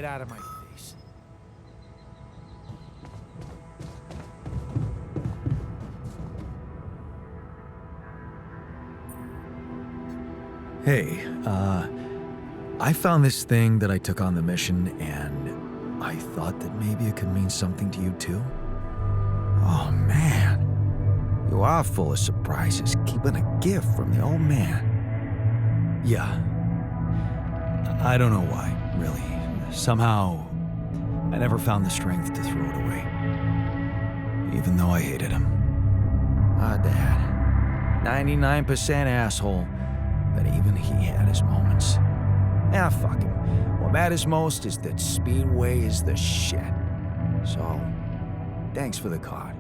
get out of my face. Hey, I found this thing that I took on the mission, and I thought that maybe it could mean something to you too. Oh man, you are full of surprises, keeping a gift from the old man. Yeah. I don't know why, really. Somehow, I never found the strength to throw it away. Even though I hated him. Dad. 99% asshole, but even he had his moments. Fuck him. What matters most is that Speedway is the shit. So, thanks for the card.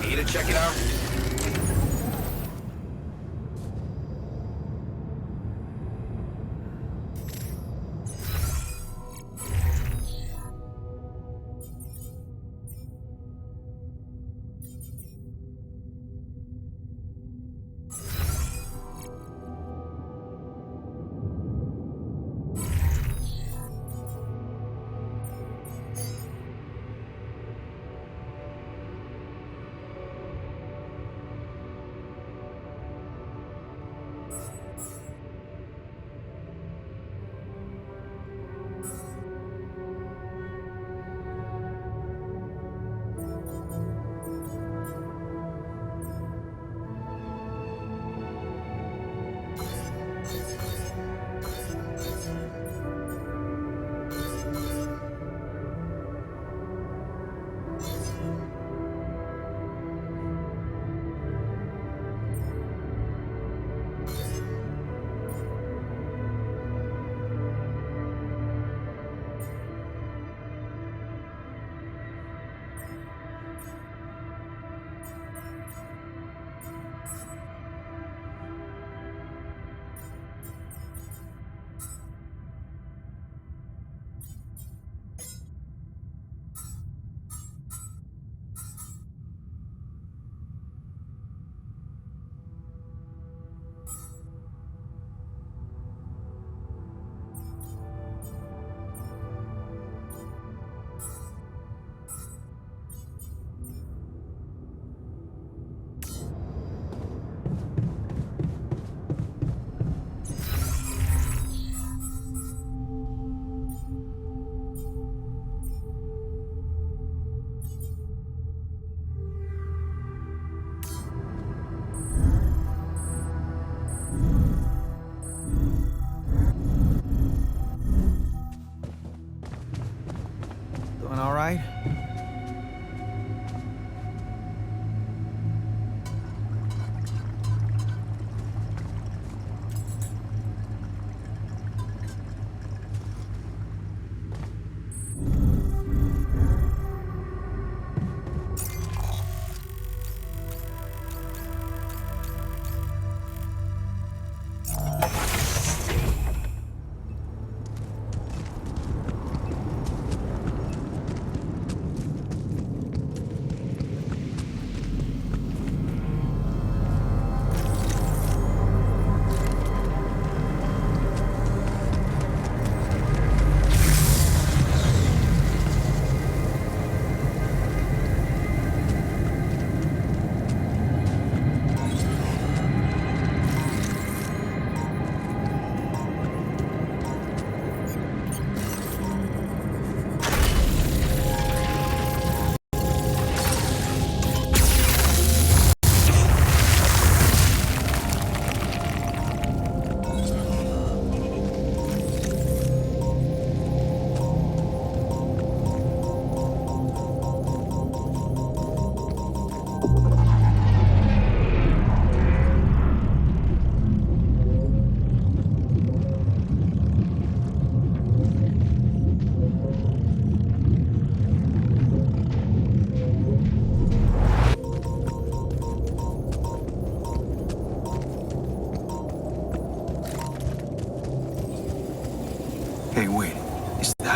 Me to check it out?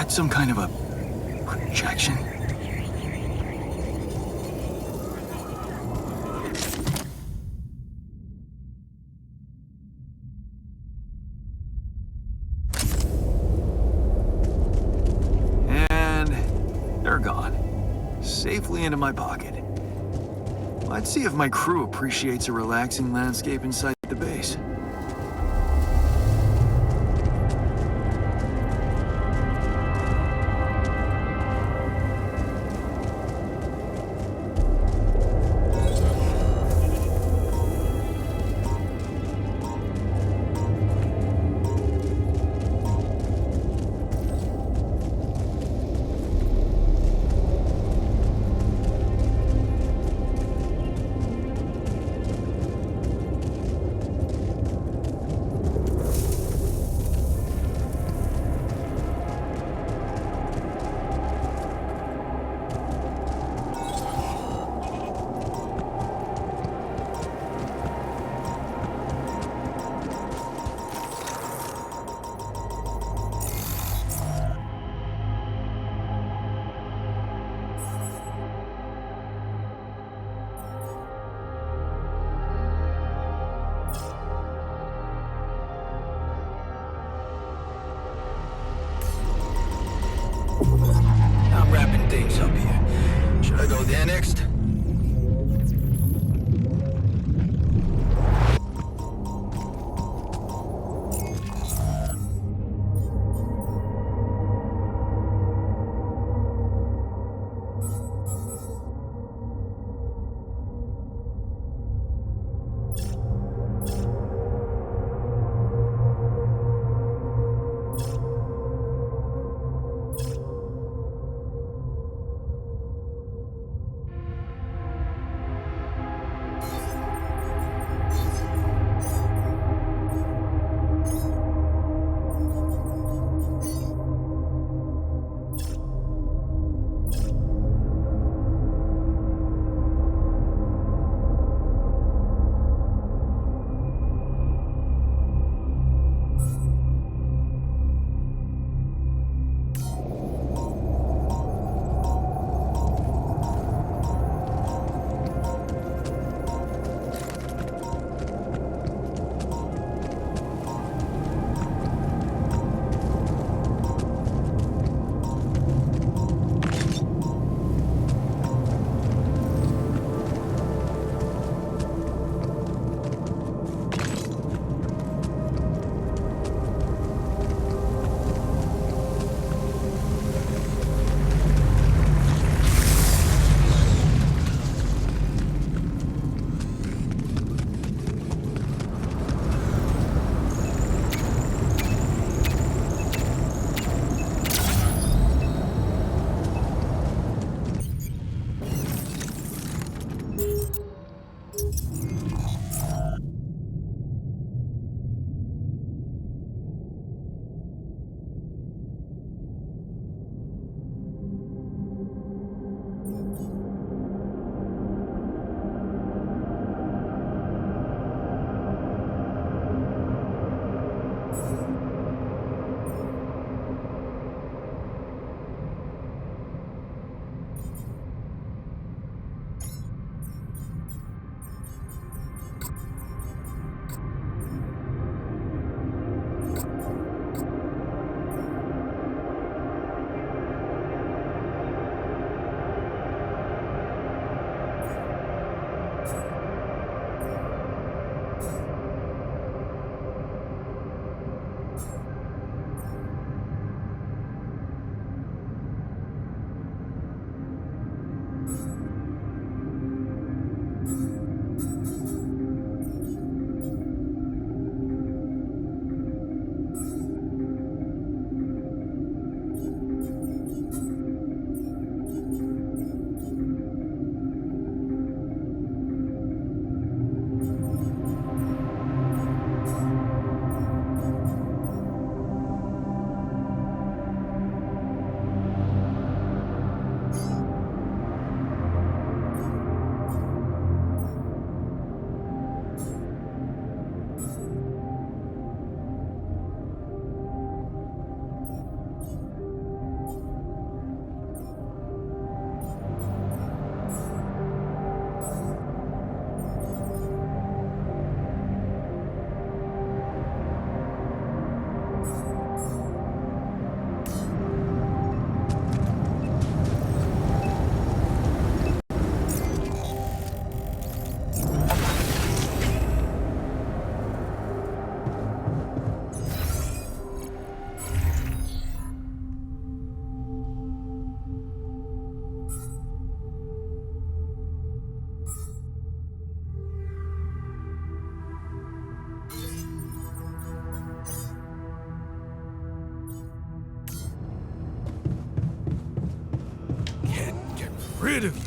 that some kind of a projection? And they're gone. Safely into my pocket. Let's see if my crew appreciates a relaxing landscape inside the base. I'm wrapping things up here. Should I go there next? rid of you.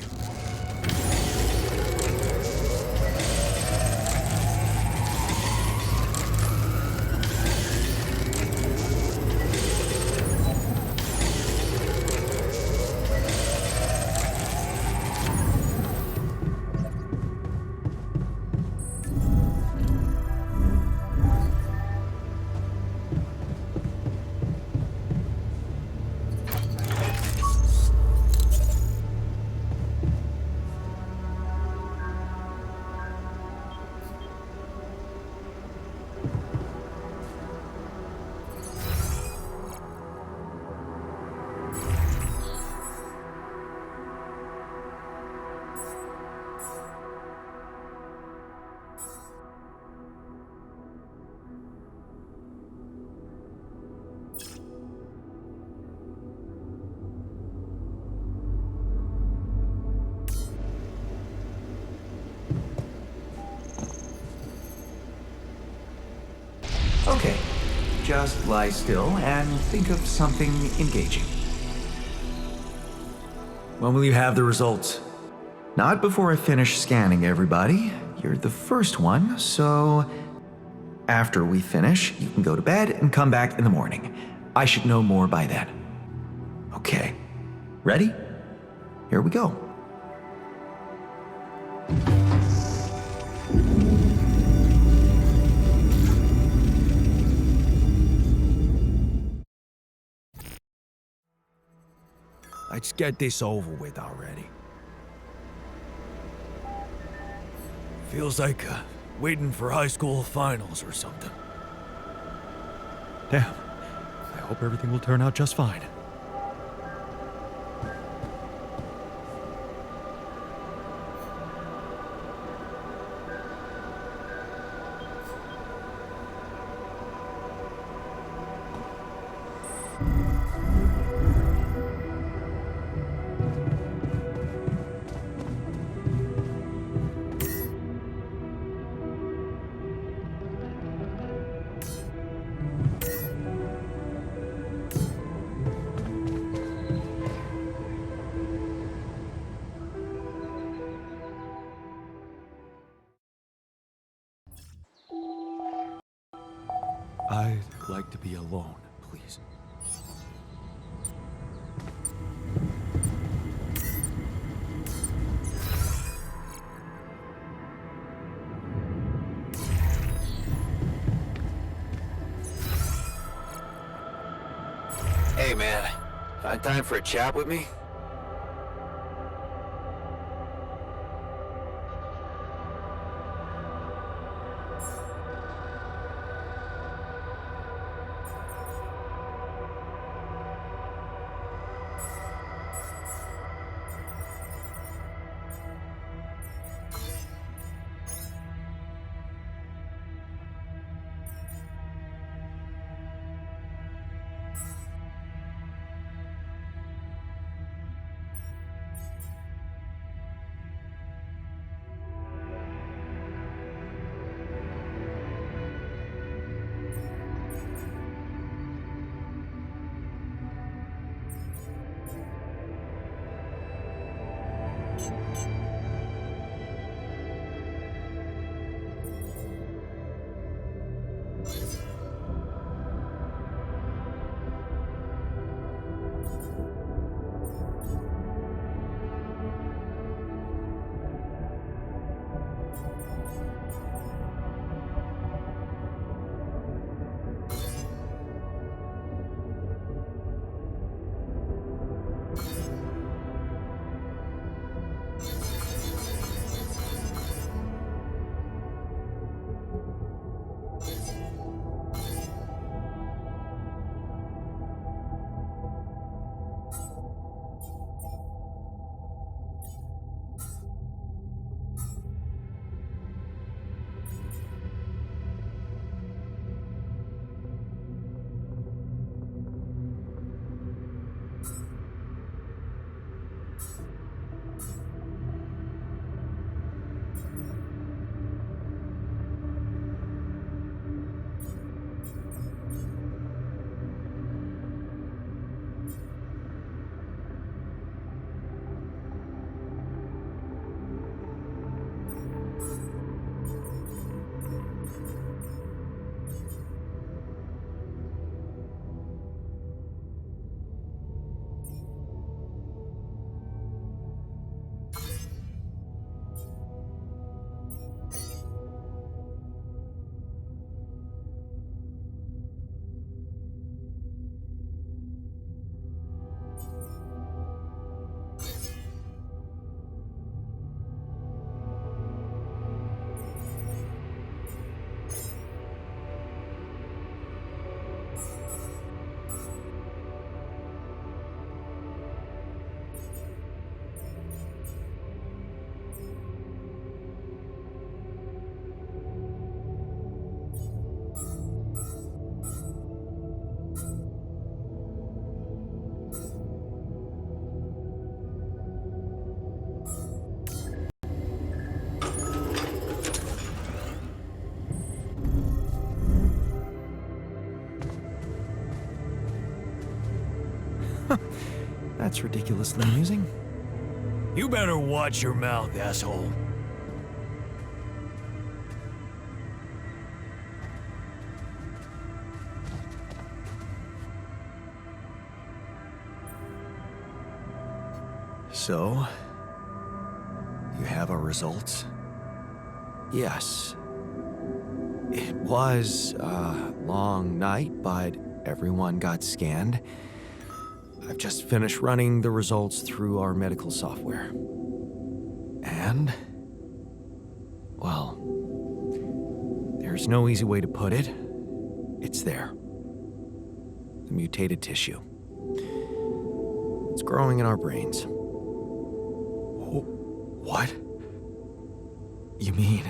Okay, just lie still and think of something engaging. When will you have the results? Not before I finish scanning everybody. You're the first one, so after we finish, you can go to bed and come back in the morning. I should know more by then. Okay, ready? Here we go. Let's get this over with already. Feels like waiting for high school finals or something. Damn. I hope everything will turn out just fine. I'd like to be alone, please. Hey man, find time for a chat with me? That's ridiculously amusing. You better watch your mouth, asshole. So, you have our results? Yes. It was a long night, but everyone got scanned. I've just finished running the results through our medical software. And, well, there's no easy way to put it. It's there. The mutated tissue. It's growing in our brains. What? You mean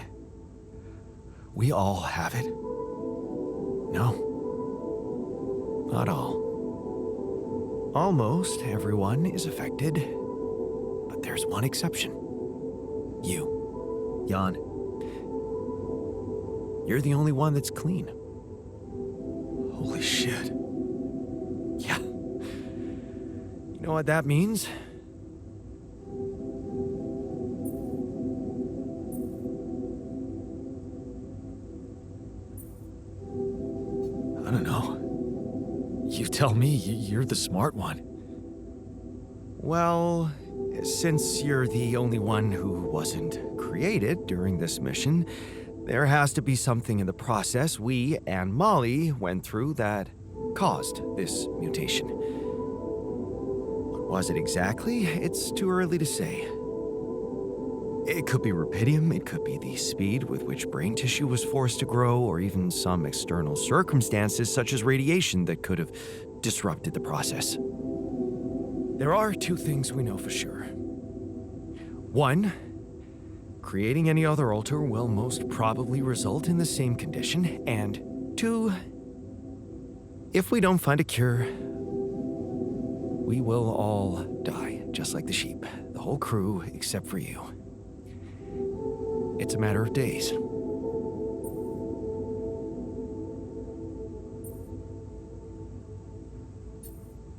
we all have it? No, not all. Almost everyone is affected, but there's one exception. You, Jan. You're the only one that's clean. Holy shit. Yeah. You know what that means? I don't know. You tell me, you're the smart one. Well, since you're the only one who wasn't created during this mission, there has to be something in the process we and Molly went through that caused this mutation. What was it exactly? It's too early to say. It could be rubidium, it could be the speed with which brain tissue was forced to grow, or even some external circumstances such as radiation that could have disrupted the process. There are two things we know for sure. One, creating any other alter will most probably result in the same condition, and two, if we don't find a cure, we will all die, just like the sheep, the whole crew except for you. It's a matter of days.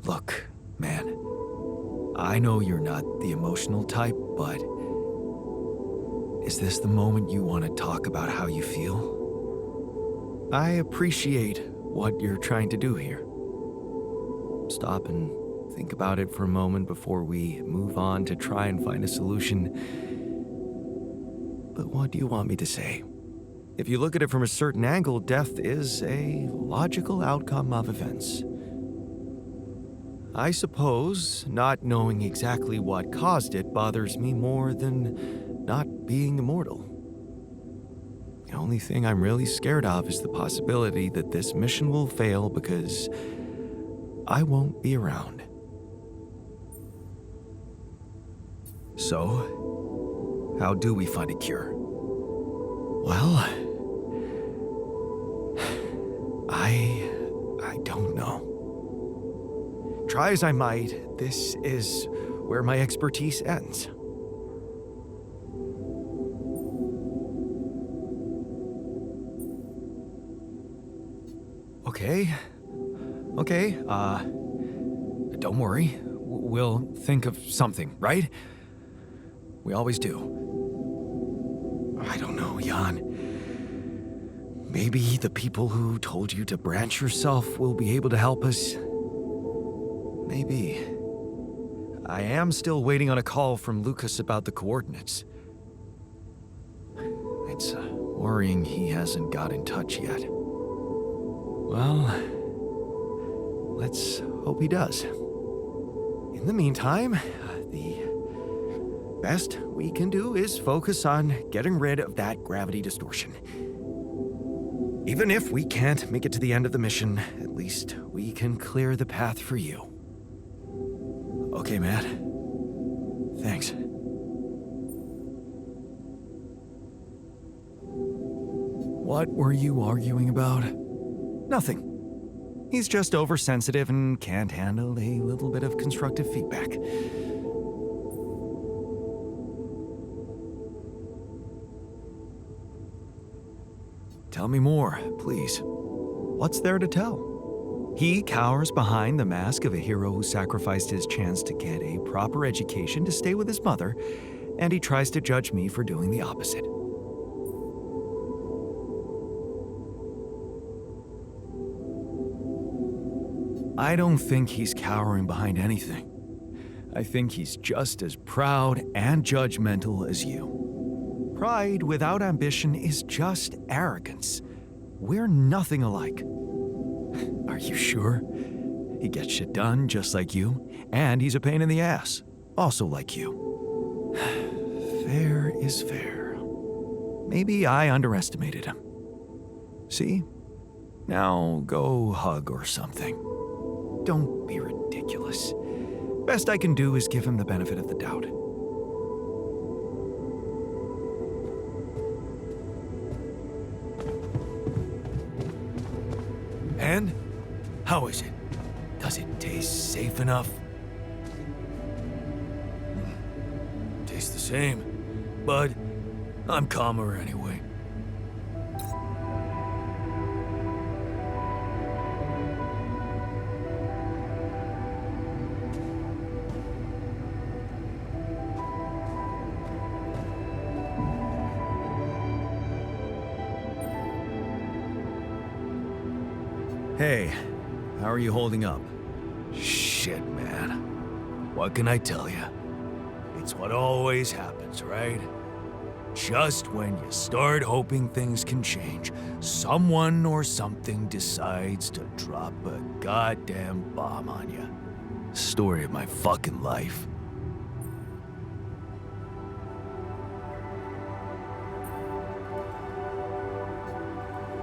Look, man, I know you're not the emotional type, but is this the moment you want to talk about how you feel? I appreciate what you're trying to do here. Stop and think about it for a moment before we move on to try and find a solution. But what do you want me to say? If you look at it from a certain angle, death is a logical outcome of events. I suppose not knowing exactly what caused it bothers me more than not being immortal. The only thing I'm really scared of is the possibility that this mission will fail because I won't be around. So, how do we find a cure? Well, I don't know. Try as I might, this is where my expertise ends. Okay, don't worry. We'll think of something, right? We always do. I don't know, Jan. Maybe the people who told you to branch yourself will be able to help us. Maybe. I am still waiting on a call from Lucas about the coordinates. It's worrying he hasn't got in touch yet. Well, let's hope he does. In the meantime, the best we can do is focus on getting rid of that gravity distortion. Even if we can't make it to the end of the mission, at least we can clear the path for you. Okay, Matt. Thanks. What were you arguing about? Nothing. He's just oversensitive and can't handle a little bit of constructive feedback. Tell me more, please. What's there to tell? He cowers behind the mask of a hero who sacrificed his chance to get a proper education to stay with his mother, and he tries to judge me for doing the opposite. I don't think he's cowering behind anything. I think he's just as proud and judgmental as you. Pride without ambition is just arrogance. We're nothing alike. Are you sure? He gets shit done just like you, and he's a pain in the ass, also like you. Fair is fair. Maybe I underestimated him. See? Now go hug or something. Don't be ridiculous. Best I can do is give him the benefit of the doubt. And? How is it? Does it taste safe enough? Tastes the same, but I'm calmer anyway. Hey, how are you holding up? Shit, man. What can I tell you? It's what always happens, right? Just when you start hoping things can change, someone or something decides to drop a goddamn bomb on you. Story of my fucking life.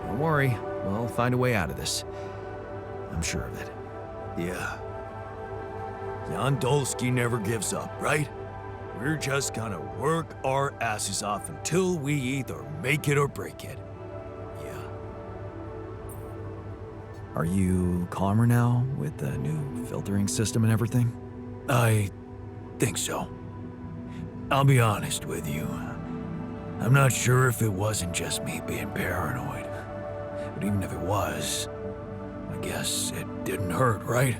Don't worry, we'll find a way out of this. I'm sure of it. Yeah. Jan Dolsky never gives up, right? We're just gonna work our asses off until we either make it or break it. Yeah. Are you calmer now with the new filtering system and everything? I think so. I'll be honest with you. I'm not sure if it wasn't just me being paranoid. But even if it was, I guess it didn't hurt, right?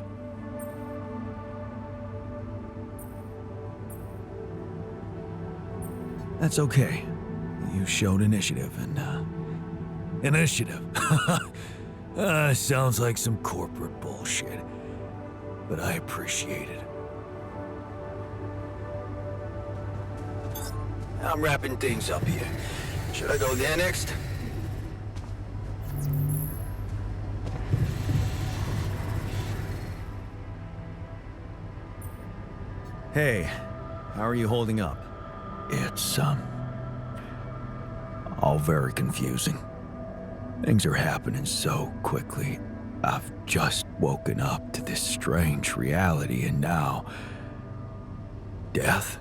That's okay. You showed initiative and, Initiative. Sounds like some corporate bullshit. But I appreciate it. I'm wrapping things up here. Should I go there next? Hey, how are you holding up? It's, all very confusing. Things are happening so quickly. I've just woken up to this strange reality, and now... death?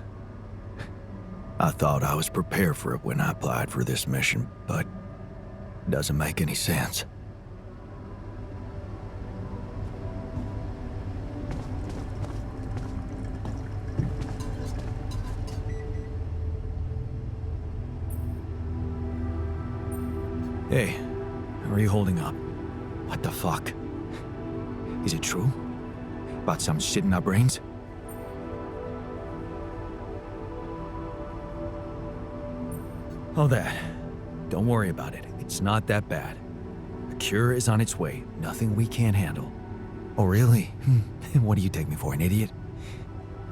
I thought I was prepared for it when I applied for this mission, but it doesn't make any sense. Hey, how are you holding up? What the fuck? Is it true? About some shit in our brains? Oh, that. Don't worry about it. It's not that bad. A cure is on its way. Nothing we can't handle. Oh, really? What do you take me for, an idiot?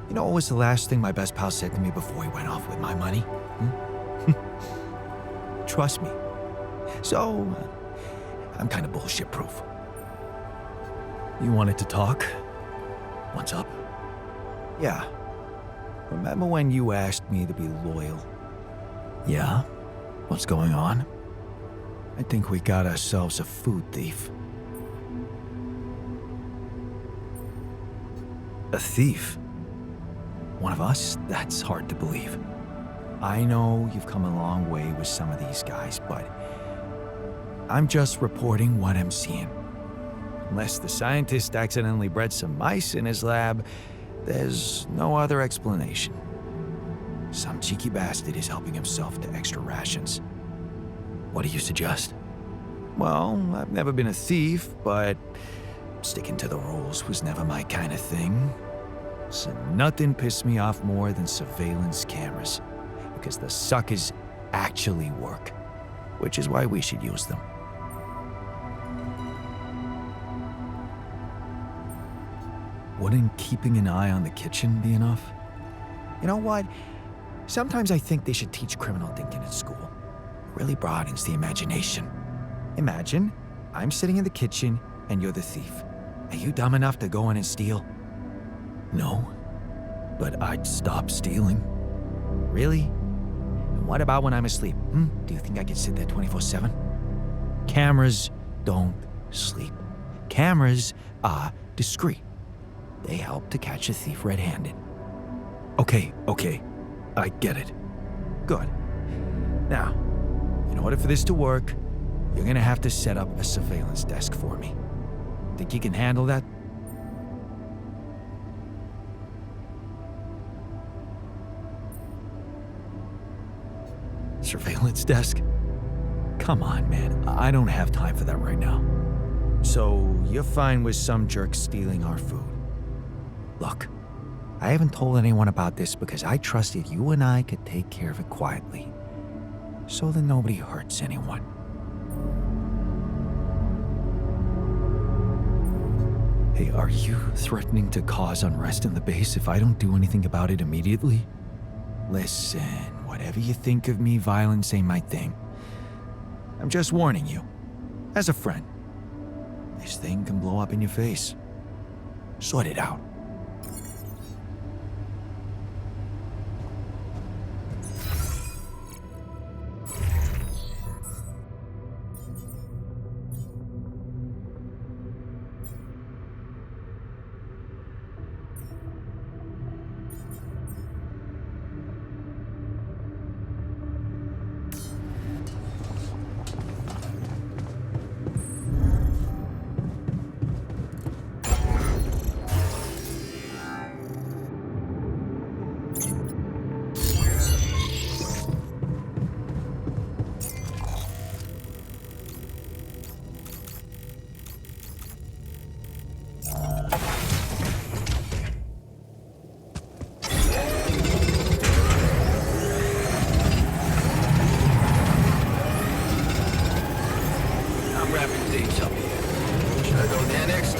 You know what was the last thing my best pal said to me before he went off with my money? Trust me. So, I'm kind of bullshit proof. You wanted to talk? What's up? Yeah. Remember when you asked me to be loyal? Yeah? What's going on? I think we got ourselves a food thief. A thief? One of us? That's hard to believe. I know you've come a long way with some of these guys, but I'm just reporting what I'm seeing. Unless the scientist accidentally bred some mice in his lab, there's no other explanation. Some cheeky bastard is helping himself to extra rations. What do you suggest? Well, I've never been a thief, but sticking to the rules was never my kind of thing. So nothing pissed me off more than surveillance cameras, because the suckers actually work, which is why we should use them. Wouldn't keeping an eye on the kitchen be enough? You know what? Sometimes I think they should teach criminal thinking at school. It really broadens the imagination. Imagine, I'm sitting in the kitchen and you're the thief. Are you dumb enough to go in and steal? No, but I'd stop stealing. Really? And what about when I'm asleep? Do you think I could sit there 24/7? Cameras don't sleep. Cameras are discreet. They help to catch a thief red-handed. Okay, I get it. Good. Now, in order for this to work, you're gonna have to set up a surveillance desk for me. Think you can handle that? Surveillance desk? Come on, man. I don't have time for that right now. So, you're fine with some jerk stealing our food? Look, I haven't told anyone about this because I trusted you and I could take care of it quietly, so that nobody hurts anyone. Hey, are you threatening to cause unrest in the base if I don't do anything about it immediately? Listen, whatever you think of me, violence ain't my thing. I'm just warning you, as a friend. This thing can blow up in your face. Sort it out. I'm wrapping things up here. Should I go there next?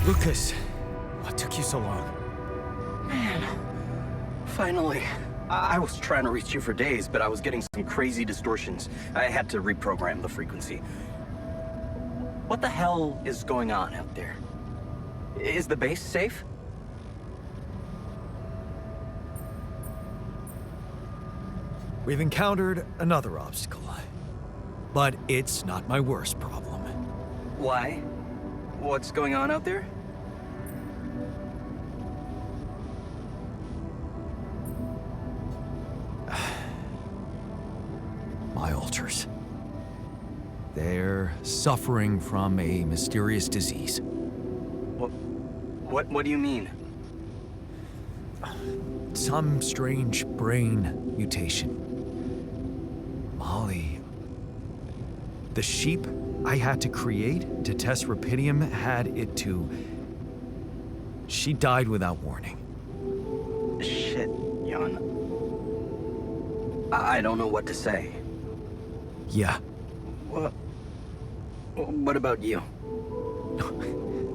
Lucas, what took you so long? Man, finally. I was trying to reach you for days, but I was getting some crazy distortions. I had to reprogram the frequency. What the hell is going on out there? Is the base safe? We've encountered another obstacle. But it's not my worst problem. Why? What's going on out there? My alters. They're suffering from a mysterious disease. What do you mean? Some strange brain mutation. Molly. The sheep I had to create to test Rapidium had it too. She died without warning. Shit, Jan. I don't know what to say. Yeah, What about you?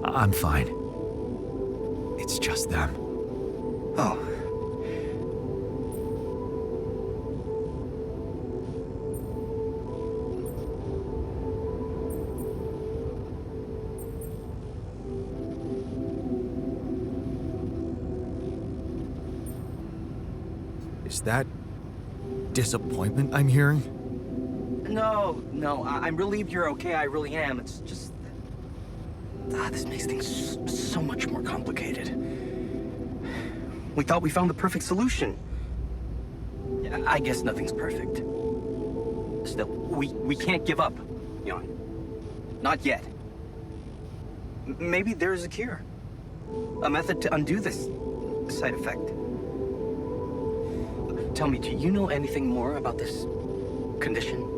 I'm fine. It's just them. Oh. Is that disappointment I'm hearing? No, I'm relieved you're okay, I really am. It's just... this makes things so much more complicated. We thought we found the perfect solution. I guess nothing's perfect. Still, we can't give up, Jan. Not yet. Maybe there's a cure. A method to undo this side effect. Tell me, do you know anything more about this condition?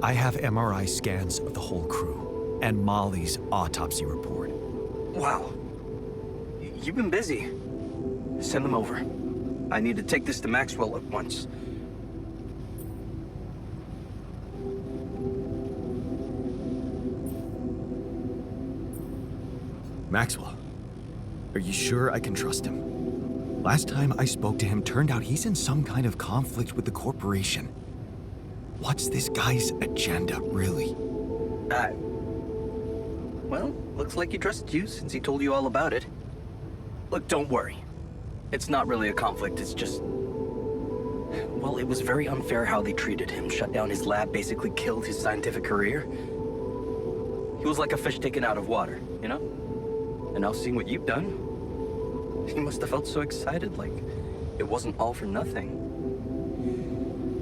I have MRI scans of the whole crew and Molly's autopsy report. Wow. You've been busy. Send them over. I need to take this to Maxwell at once. Maxwell, are you sure I can trust him? Last time I spoke to him, turned out he's in some kind of conflict with the corporation. What's this guy's agenda, really? Well, looks like he trusts you since he told you all about it. Look, don't worry. It's not really a conflict, it's just... Well, it was very unfair how they treated him. Shut down his lab, basically killed his scientific career. He was like a fish taken out of water, you know? And now seeing what you've done, he must have felt so excited, like it wasn't all for nothing.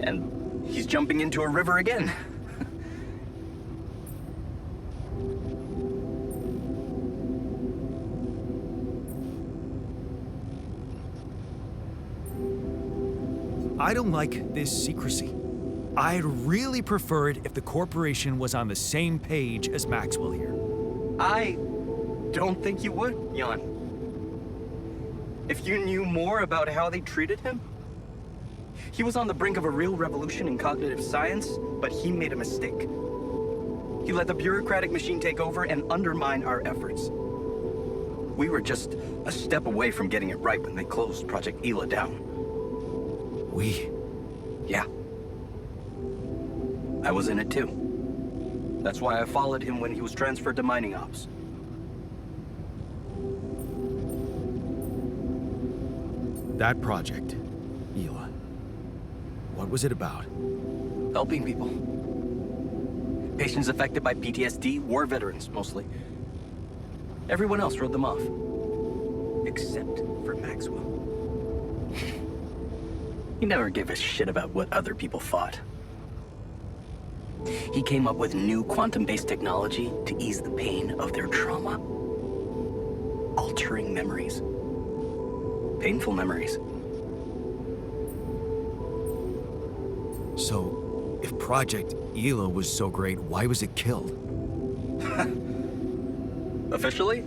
And he's jumping into a river again. I don't like this secrecy. I'd really prefer it if the corporation was on the same page as Maxwell here. I don't think you would, Jan. If you knew more about how they treated him, he was on the brink of a real revolution in cognitive science, but he made a mistake. He let the bureaucratic machine take over and undermine our efforts. We were just a step away from getting it right when they closed Project Ela down. We? Yeah. I was in it too. That's why I followed him when he was transferred to mining ops. That project, Ela. What was it about? Helping people. Patients affected by PTSD, war veterans, mostly. Everyone else wrote them off. Except for Maxwell. He never gave a shit about what other people thought. He came up with new quantum-based technology to ease the pain of their trauma. Altering memories. Painful memories. So, if Project Ela was so great, why was it killed? Officially?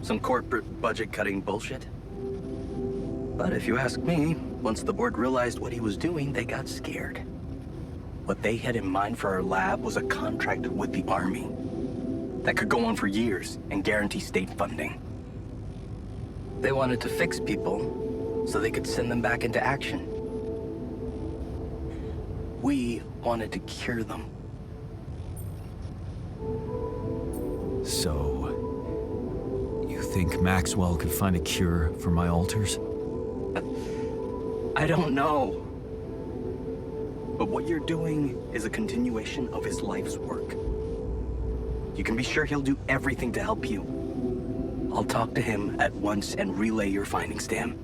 Some corporate budget-cutting bullshit. But if you ask me, once the board realized what he was doing, they got scared. What they had in mind for our lab was a contract with the Army. that could go on for years and guarantee state funding. They wanted to fix people so they could send them back into action. We wanted to cure them. So, you think Maxwell could find a cure for my alters? I don't know. But what you're doing is a continuation of his life's work. You can be sure he'll do everything to help you. I'll talk to him at once and relay your findings to him.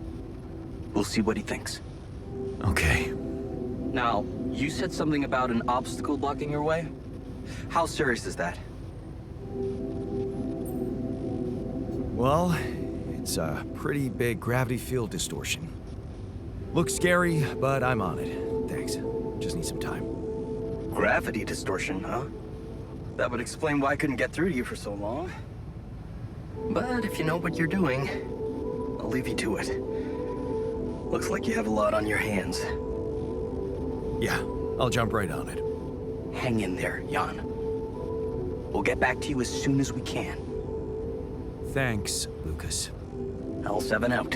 We'll see what he thinks. Okay. Now, you said something about an obstacle blocking your way? How serious is that? Well, it's a pretty big gravity field distortion. Looks scary, but I'm on it. Thanks. Just need some time. Gravity distortion, huh? That would explain why I couldn't get through to you for so long. But if you know what you're doing, I'll leave you to it. Looks like you have a lot on your hands. Yeah, I'll jump right on it. Hang in there, Jan. We'll get back to you as soon as we can. Thanks, Lucas. L7 out.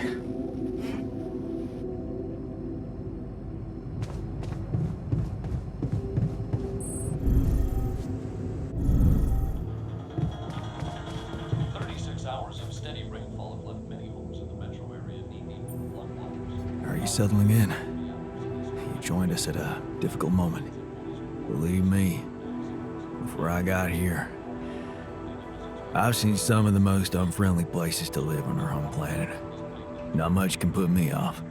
Are you settling in? You joined us at a difficult moment. Believe me, before I got here, I've seen some of the most unfriendly places to live on our home planet. Not much can put me off.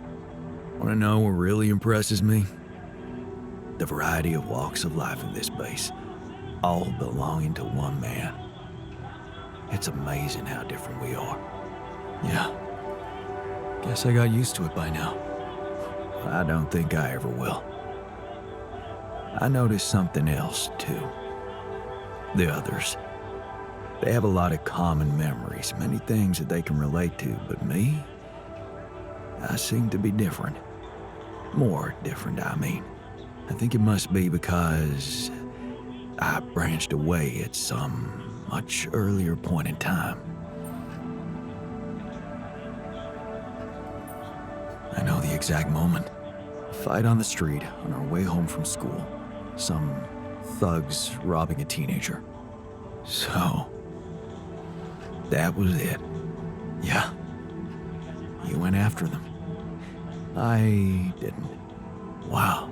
Want to know what really impresses me? The variety of walks of life in this base, all belonging to one man. It's amazing how different we are. Yeah. Guess I got used to it by now. I don't think I ever will. I noticed something else, too. The others. They have a lot of common memories, many things that they can relate to, but me? I seem to be different. More different, I mean. I think it must be because I branched away at some much earlier point in time. I know the exact moment. A fight on the street on our way home from school. Some thugs robbing a teenager. So, that was it. Yeah. You went after them. I didn't. Wow.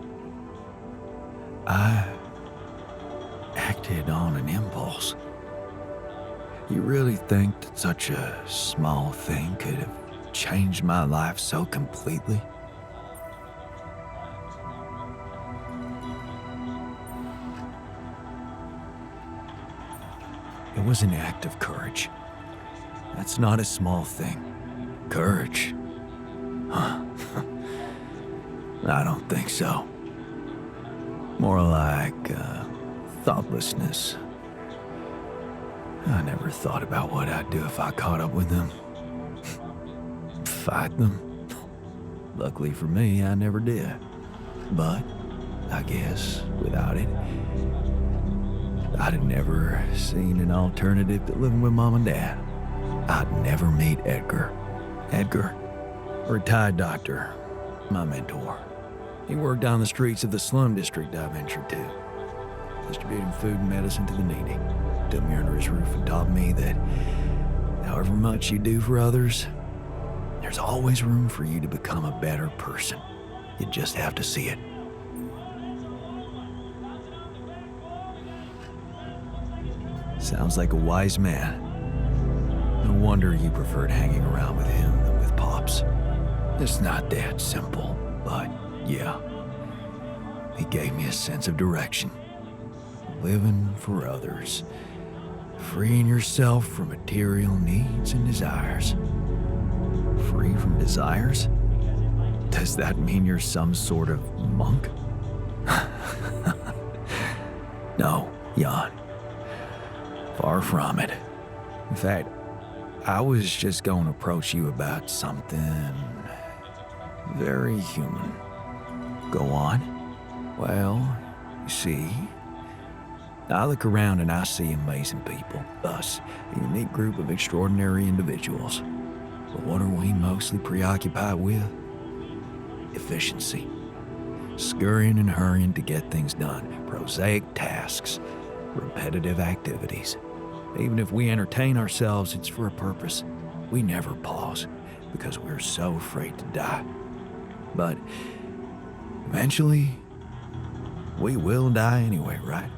I acted on an impulse. You really think that such a small thing could have changed my life so completely? It was an act of courage. That's not a small thing. Courage? Huh. I don't think so. More like thoughtlessness. I never thought about what I'd do if I caught up with them. Fight them. Luckily for me, I never did. But I guess without it, I'd have never seen an alternative to living with Mom and Dad. I'd never meet Edgar. Edgar, a retired doctor, my mentor. He worked down the streets of the slum district I ventured to, distributing food and medicine to the needy. Took me under his roof and taught me that however much you do for others, there's always room for you to become a better person. You just have to see it. Sounds like a wise man. No wonder you preferred hanging around with him than with Pops. It's not that simple, but yeah. He gave me a sense of direction. Living for others. Freeing yourself from material needs and desires. Free from desires? Does that mean you're some sort of monk? No, Jan. Far from it. In fact, I was just going to approach you about something very human. Go on. Well, you see, I look around and I see amazing people, us, a unique group of extraordinary individuals. But what are we mostly preoccupied with? Efficiency. Scurrying and hurrying to get things done, prosaic tasks, repetitive activities. Even if we entertain ourselves, it's for a purpose. We never pause because we're so afraid to die. But eventually, we will die anyway, right?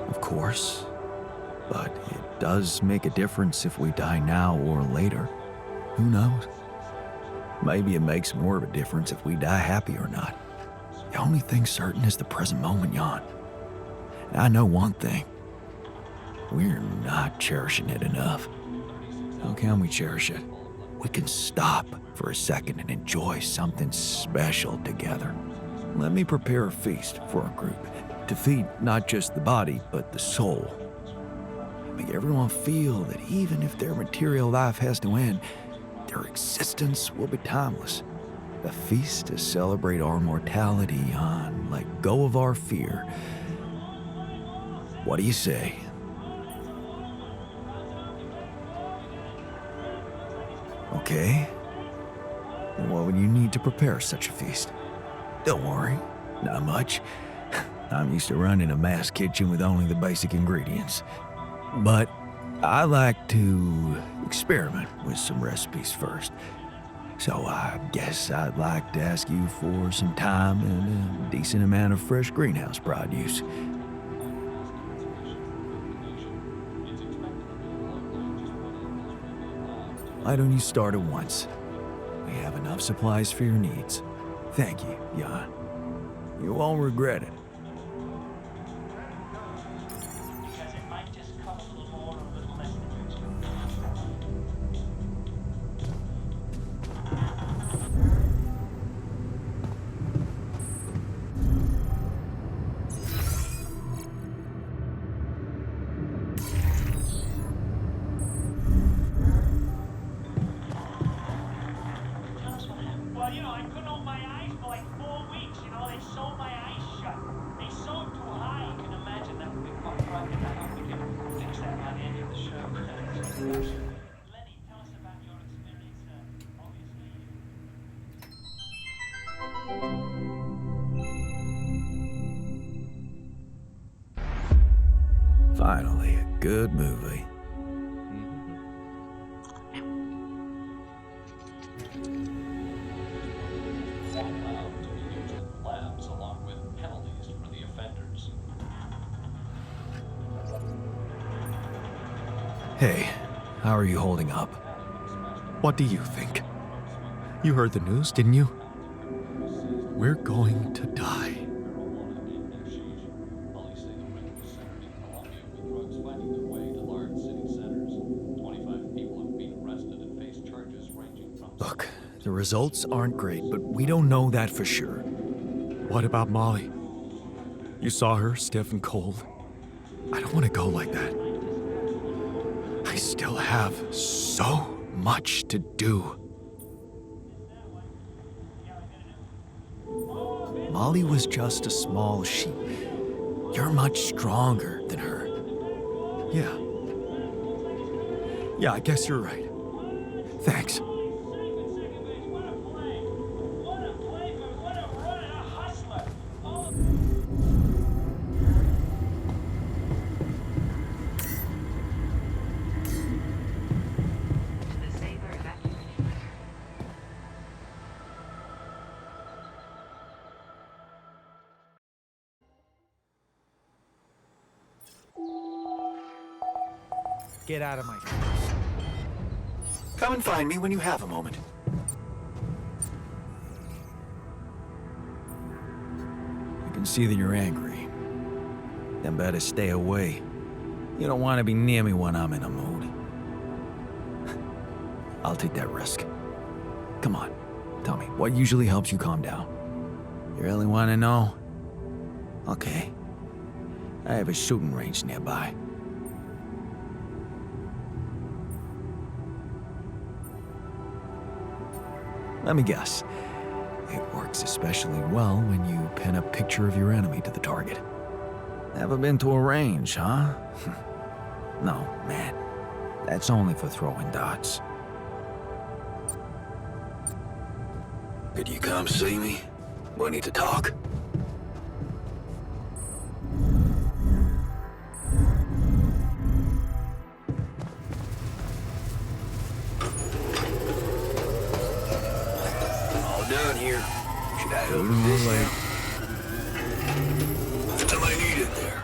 Of course, but it does make a difference if we die now or later. Who knows? Maybe it makes more of a difference if we die happy or not. The only thing certain is the present moment, Jan. And I know one thing. We're not cherishing it enough. How can we cherish it? We can stop for a second and enjoy something special together. Let me prepare a feast for our group to feed not just the body, but the soul. Make everyone feel that even if their material life has to end, their existence will be timeless. A feast to celebrate our mortality, Jan. Let go of our fear. What do you say? Okay. And what would you need to prepare such a feast? Don't worry, not much. I'm used to running a mass kitchen with only the basic ingredients. But I like to experiment with some recipes first. So I guess I'd like to ask you for some time and a decent amount of fresh greenhouse produce. Why don't you start at once? We have enough supplies for your needs. Thank you, Jan. You won't regret it. I couldn't open my eyes for like 4 weeks. They sewed my eyes shut. They sewed too high. You can imagine that would be quite frightening. I hope we can fix that by the end of the show. Lenny, tell us about your experience. Obviously. Finally, a good movie. Labs along with penalties for the offenders. Hey, how are you holding up? What do you think? You heard the news, didn't you? We're going to die. Look, the results aren't great, but we don't know that for sure. What about Molly? You saw her stiff and cold. I don't want to go like that. I still have so much to do. Molly was just a small sheep. You're much stronger than her. Yeah. Yeah, I guess you're right. Thanks. Get out of my face. Come and find me when you have a moment. I can see that you're angry. Then better stay away. You don't want to be near me when I'm in a mood. I'll take that risk. Come on, tell me, what usually helps you calm down? You really want to know? Okay. I have a shooting range nearby. Let me guess. It works especially well when you pin a picture of your enemy to the target. Never been to a range, huh? No, man. That's only for throwing dots. Could you come see me? We need to talk. All done here. Should I open this now? Am I needed there?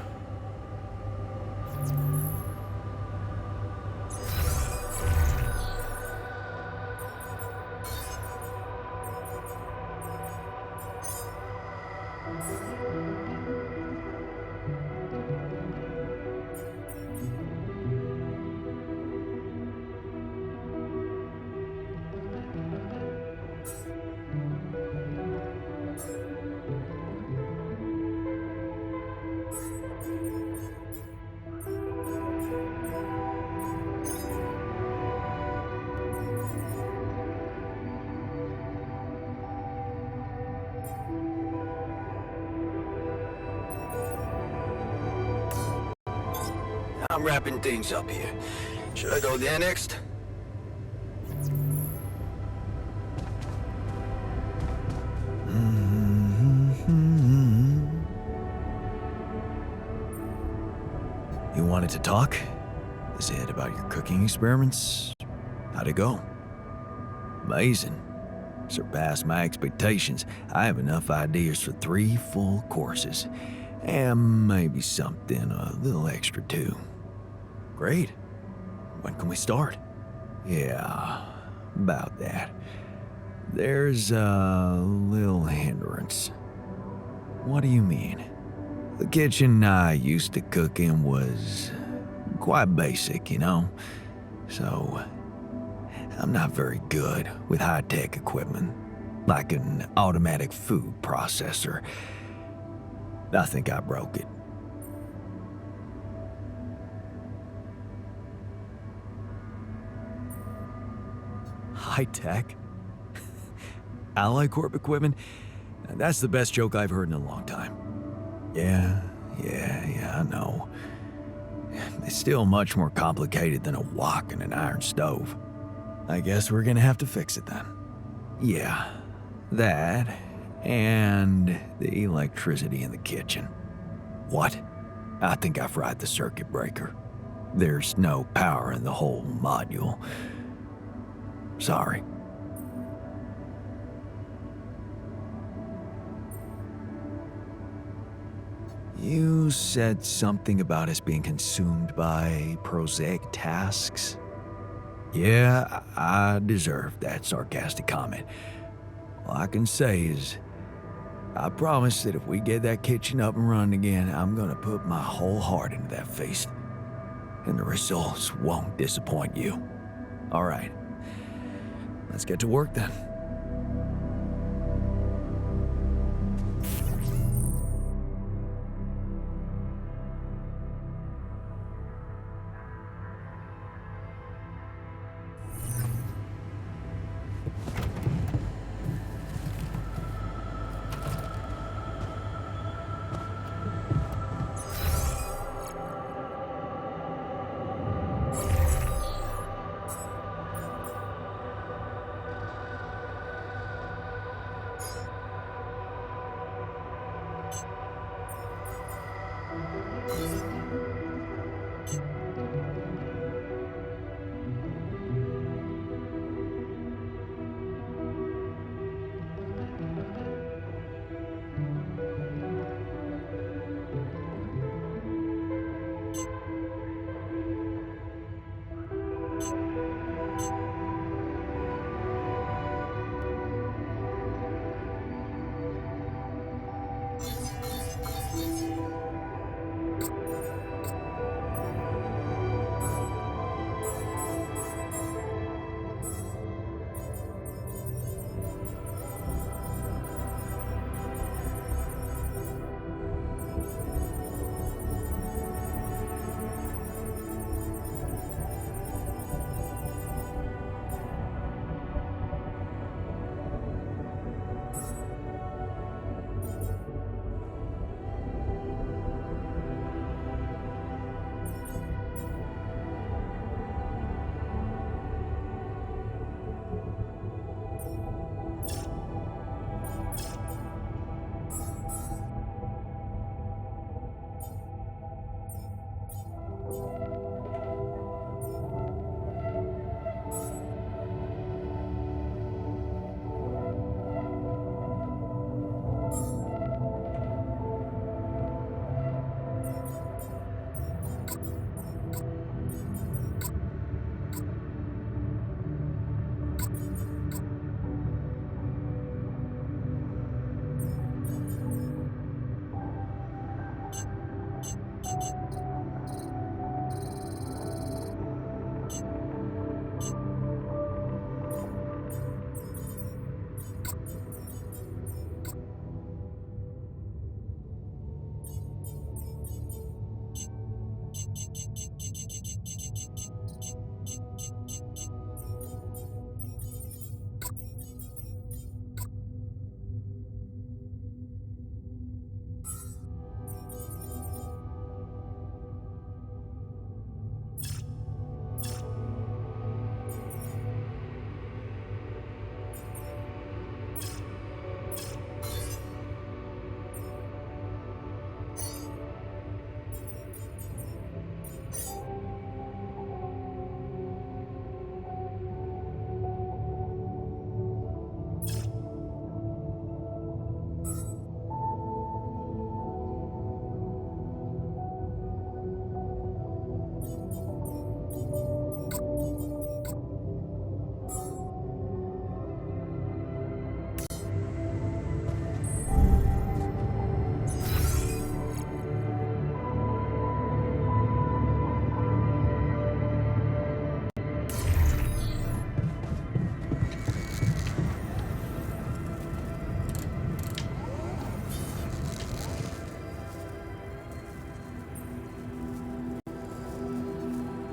I'm wrapping things up here. Should I go there next? You wanted to talk? Is it about your cooking experiments? How'd it go? Amazing. Surpassed my expectations. I have enough ideas for 3 full courses. And maybe something a little extra too. Great. When can we start? Yeah, about that. There's a little hindrance. What do you mean? The kitchen I used to cook in was quite basic, you know? So, I'm not very good with high-tech equipment, like an automatic food processor. I think I broke it. High-tech? Ally Corp equipment? That's the best joke I've heard in a long time. Yeah, I know. It's still much more complicated than a wok and an iron stove. I guess we're gonna have to fix it then. Yeah, that, and the electricity in the kitchen. What? I think I fried the circuit breaker. There's no power in the whole module. Sorry. You said something about us being consumed by prosaic tasks? Yeah, I deserve that sarcastic comment. All I can say is, I promise that if we get that kitchen up and running again, I'm gonna put my whole heart into that feast. And the results won't disappoint you. All right, let's get to work then.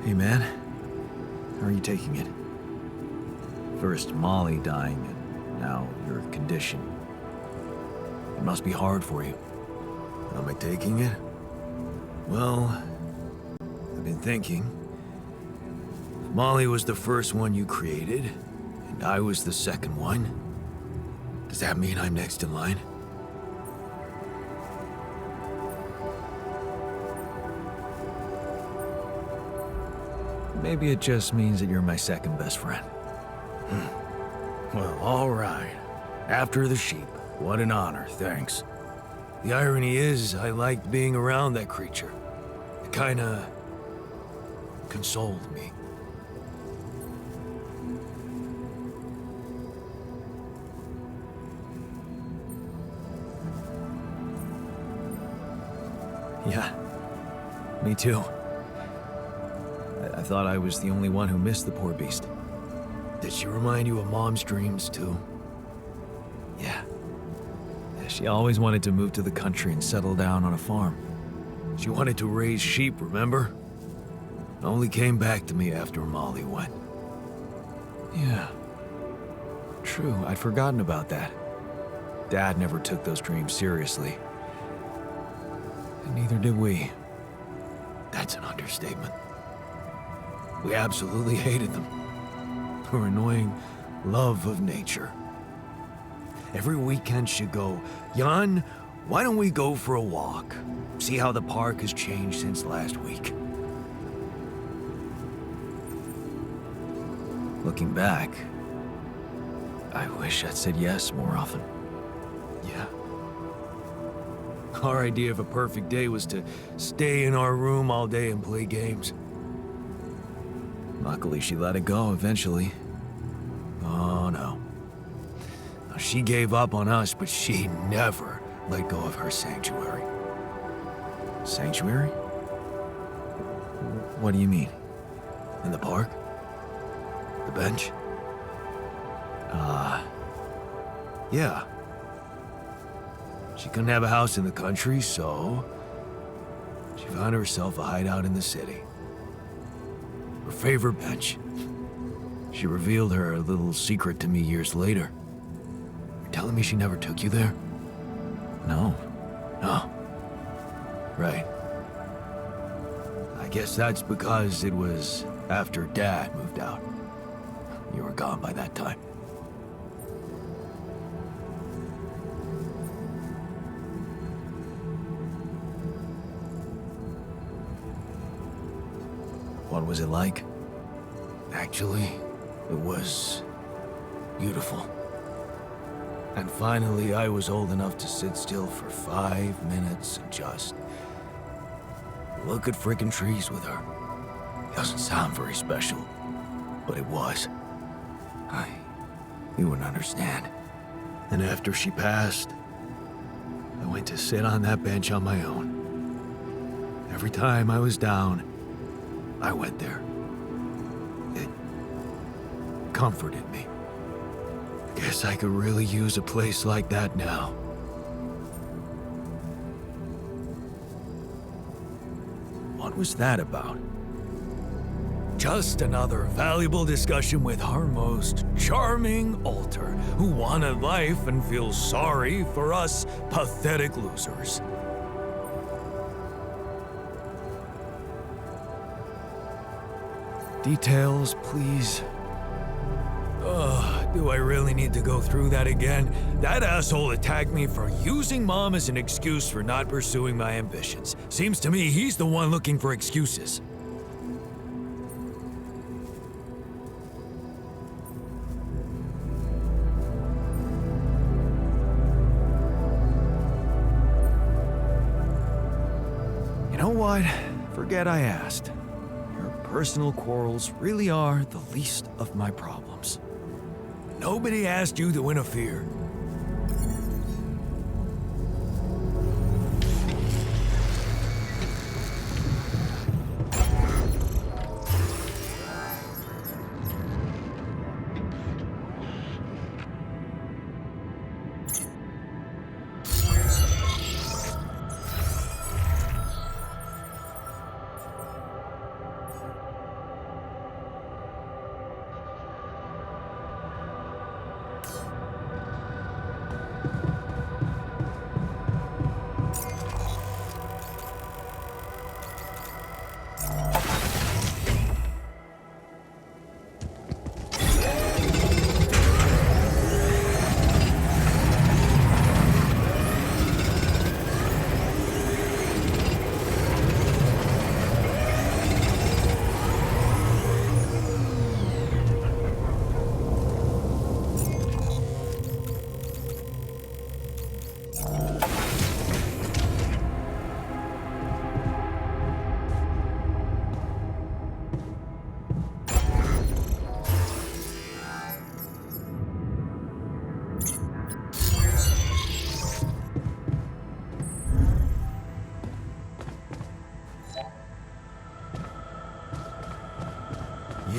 Hey, man. How are you taking it? First Molly dying, and now your condition. It must be hard for you. How am I taking it? Well, I've been thinking. If Molly was the first one you created, and I was the second one, does that mean I'm next in line? Maybe it just means that you're my second best friend. Well, all right. After the sheep. What an honor, thanks. The irony is, I liked being around that creature. It kinda consoled me. Yeah, me too. I thought I was the only one who missed the poor beast. Did she remind you of Mom's dreams, too? Yeah. She always wanted to move to the country and settle down on a farm. She wanted to raise sheep, remember? Only came back to me after Molly went. Yeah. True, I'd forgotten about that. Dad never took those dreams seriously. And neither did we. That's an understatement. We absolutely hated them. Her annoying love of nature. Every weekend she'd go, Jan, why don't we go for a walk? See how the park has changed since last week. Looking back, I wish I'd said yes more often. Yeah. Our idea of a perfect day was to stay in our room all day and play games. Luckily, she let it go eventually. Oh no. She gave up on us, but she never let go of her sanctuary. Sanctuary? What do you mean? In the park? The bench? Yeah. She couldn't have a house in the country, so she found herself a hideout in the city. Her favorite bench. She revealed her little secret to me years later. You're telling me she never took you there? No. No. Right. I guess that's because it was after Dad moved out. You were gone by that time. What was it like? Actually, it was beautiful. And finally, I was old enough to sit still for 5 minutes and just look at frickin' trees with her. Doesn't sound very special, but it was. You wouldn't understand. And after she passed, I went to sit on that bench on my own. Every time I was down, I went there. It comforted me. Guess I could really use a place like that now. What was that about? Just another valuable discussion with our most charming alter, who wanted life and feels sorry for us pathetic losers. Details, please. Do I really need to go through that again? That asshole attacked me for using Mom as an excuse for not pursuing my ambitions. Seems to me he's the one looking for excuses. You know what? Forget I asked. Your personal quarrels really are the least of my problems. Nobody asked you to interfere.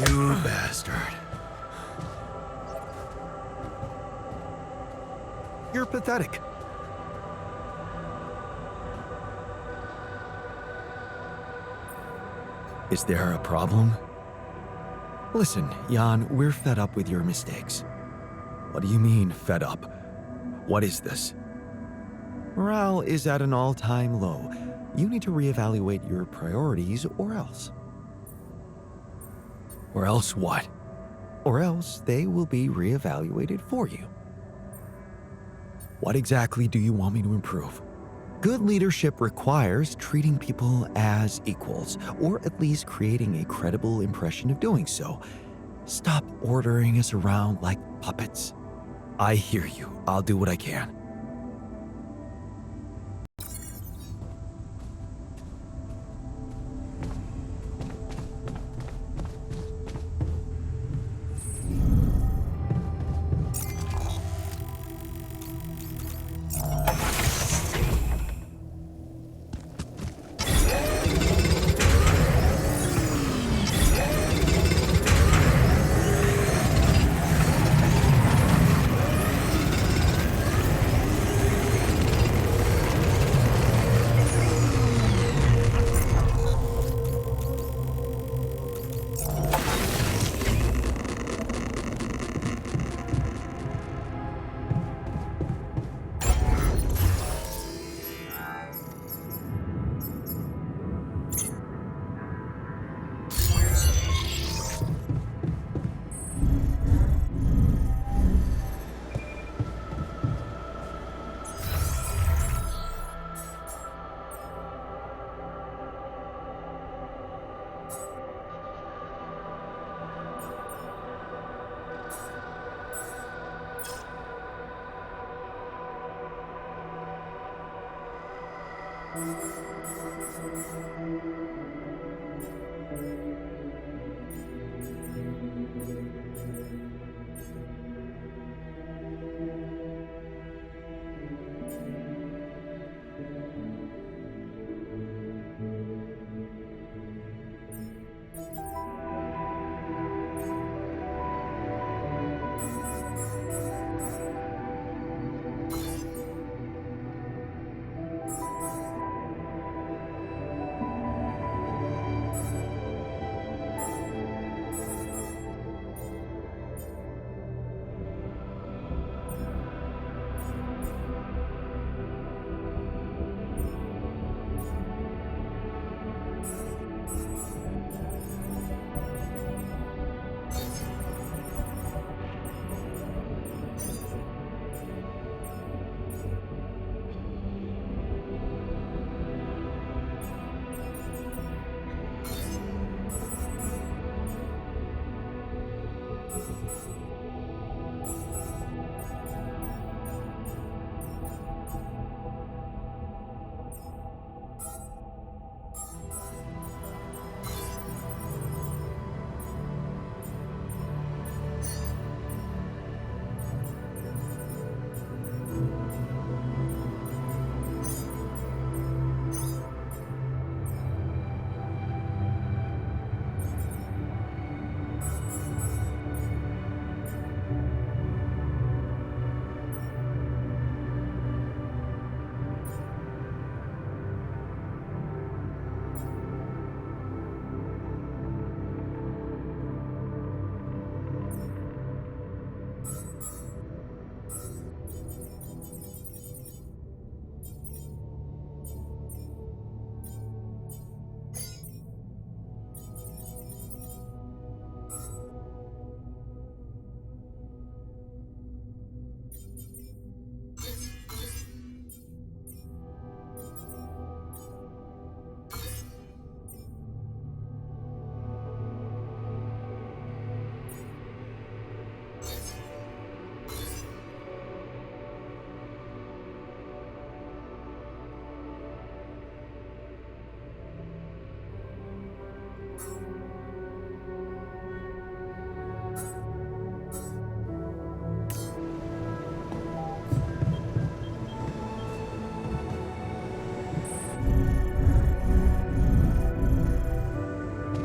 You bastard. You're pathetic. Is there a problem? Listen, Jan, we're fed up with your mistakes. What do you mean, fed up? What is this? Morale is at an all-time low. You need to reevaluate your priorities, or else. Or else what? Or else they will be reevaluated for you. What exactly do you want me to improve? Good leadership requires treating people as equals, or at least creating a credible impression of doing so. Stop ordering us around like puppets. I hear you. I'll do what I can.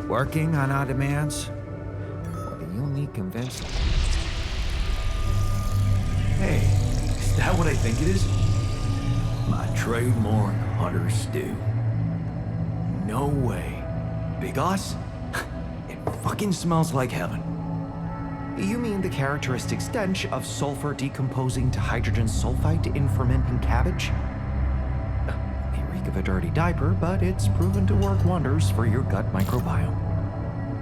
Working on our demands? finally convinced... Hey, is that what I think it is? My trademark hunter stew. No way. Big Oz? It fucking smells like heaven. You mean the characteristic stench of sulfur decomposing to hydrogen sulfide in fermenting cabbage? May reek of a dirty diaper, but it's proven to work wonders for your gut microbiome.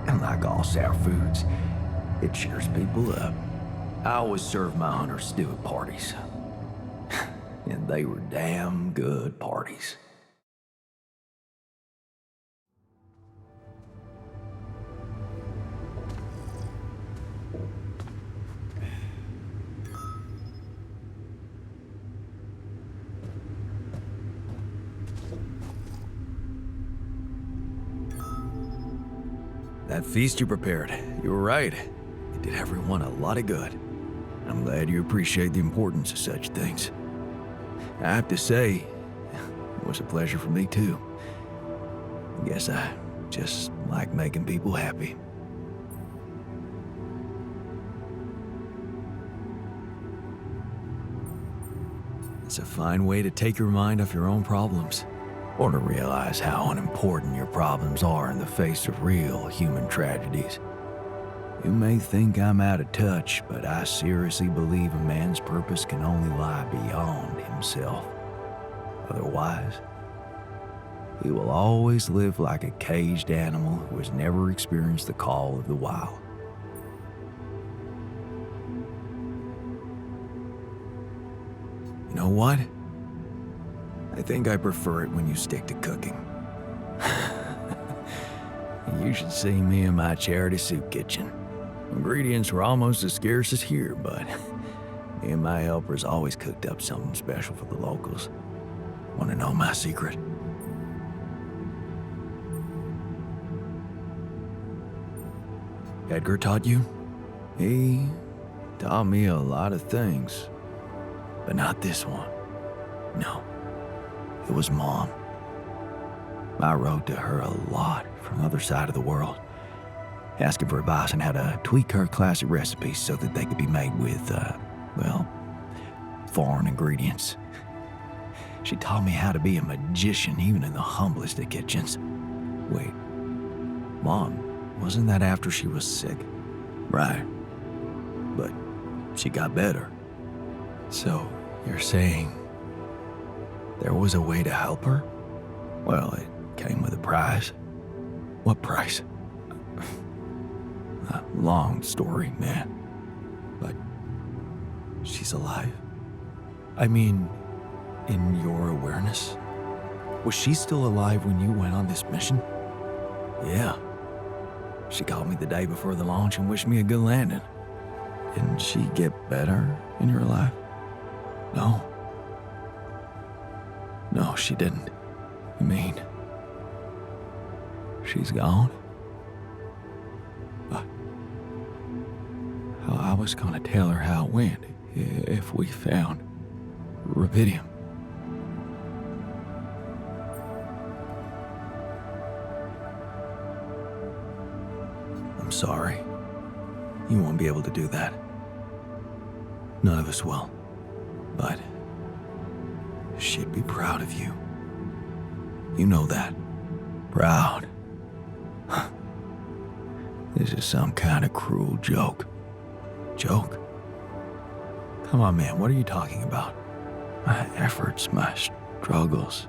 And like all sour foods, it cheers people up. I always serve my hunter stew at parties. And they were damn good parties. That feast you prepared, you were right. It did everyone a lot of good. I'm glad you appreciate the importance of such things. I have to say, it was a pleasure for me too. I guess I just like making people happy. It's a fine way to take your mind off your own problems. Or to realize how unimportant your problems are in the face of real human tragedies. You may think I'm out of touch, but I seriously believe a man's purpose can only lie beyond himself. Otherwise, he will always live like a caged animal who has never experienced the call of the wild. You know what? I think I prefer it when you stick to cooking. You should see me in my charity soup kitchen. Ingredients were almost as scarce as here, but me and my helpers always cooked up something special for the locals. Want to know my secret? Edgar taught you? He taught me a lot of things, but not this one. No, it was Mom. I wrote to her a lot from the other side of the world, asking for advice on how to tweak her classic recipes so that they could be made with, well, foreign ingredients. She taught me how to be a magician even in the humblest of kitchens. Wait, Mom, wasn't that after she was sick? right. But she got better. So, you're saying there was a way to help her? Well, it came with a price. What price? A long story, man. But she's alive? I mean, in your awareness? Was she still alive when you went on this mission? Yeah. She called me the day before the launch and wished me a good landing. Didn't she get better in your life? No. No, she didn't. You mean she's gone? I was gonna tell her how it went if we found rubidium. I'm sorry. You won't be able to do that. None of us will. But she'd be proud of you. You know that. Proud. This is some kind of cruel joke. Joke? Come on, man, what are you talking about? My efforts, my struggles.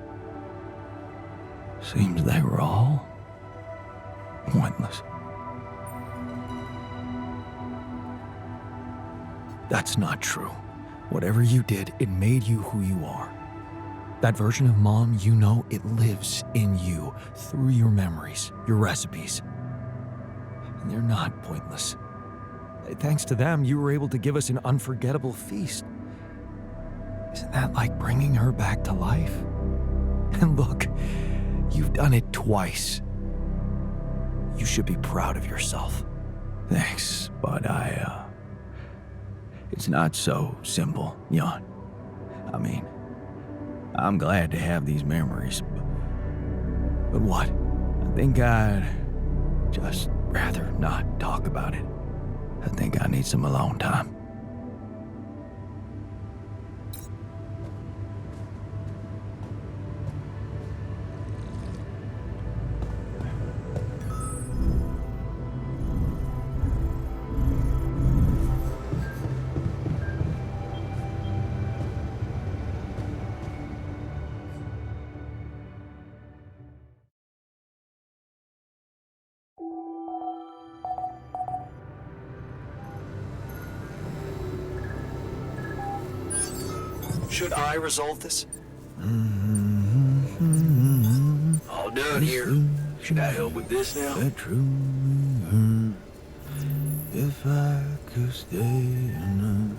Seems they were all pointless. That's not true. Whatever you did, it made you who you are. That version of Mom, you know, it lives in you through your memories, your recipes. And they're not pointless. Thanks to them, you were able to give us an unforgettable feast. Isn't that like bringing her back to life? And look, you've done it twice. You should be proud of yourself. Thanks, but it's not so simple, Jan. I mean, I'm glad to have these memories, but what? I think I'd just rather not talk about it. I think I need some alone time. Should I resolve this? All done here. Should I help with this now? Bedroom, if I could stay in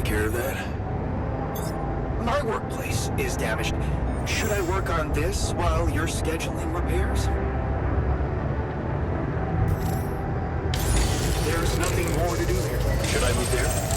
care of that? My workplace is damaged. Should I work on this while you're scheduling repairs? There's nothing more to do here. Should I move there?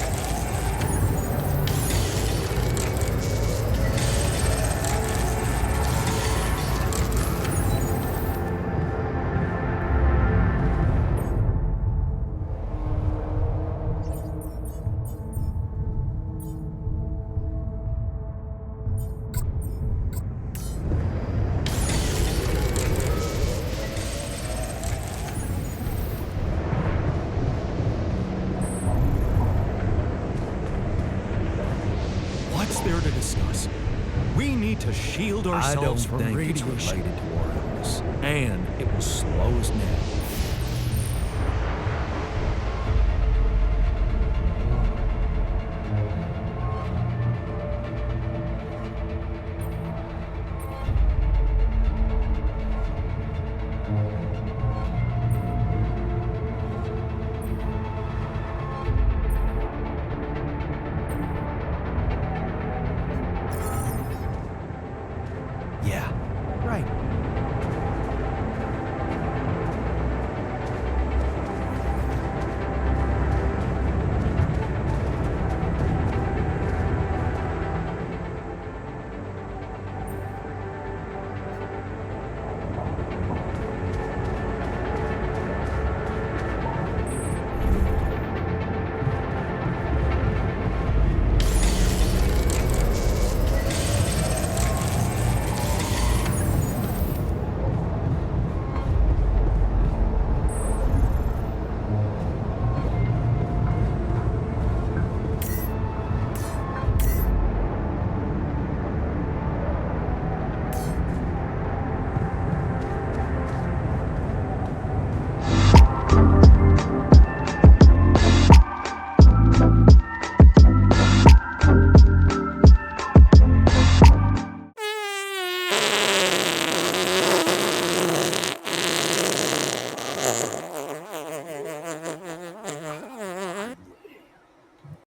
What's there to discuss? We need to shield I don't ourselves from think it's radiation. related to our illness, and it will slow us down.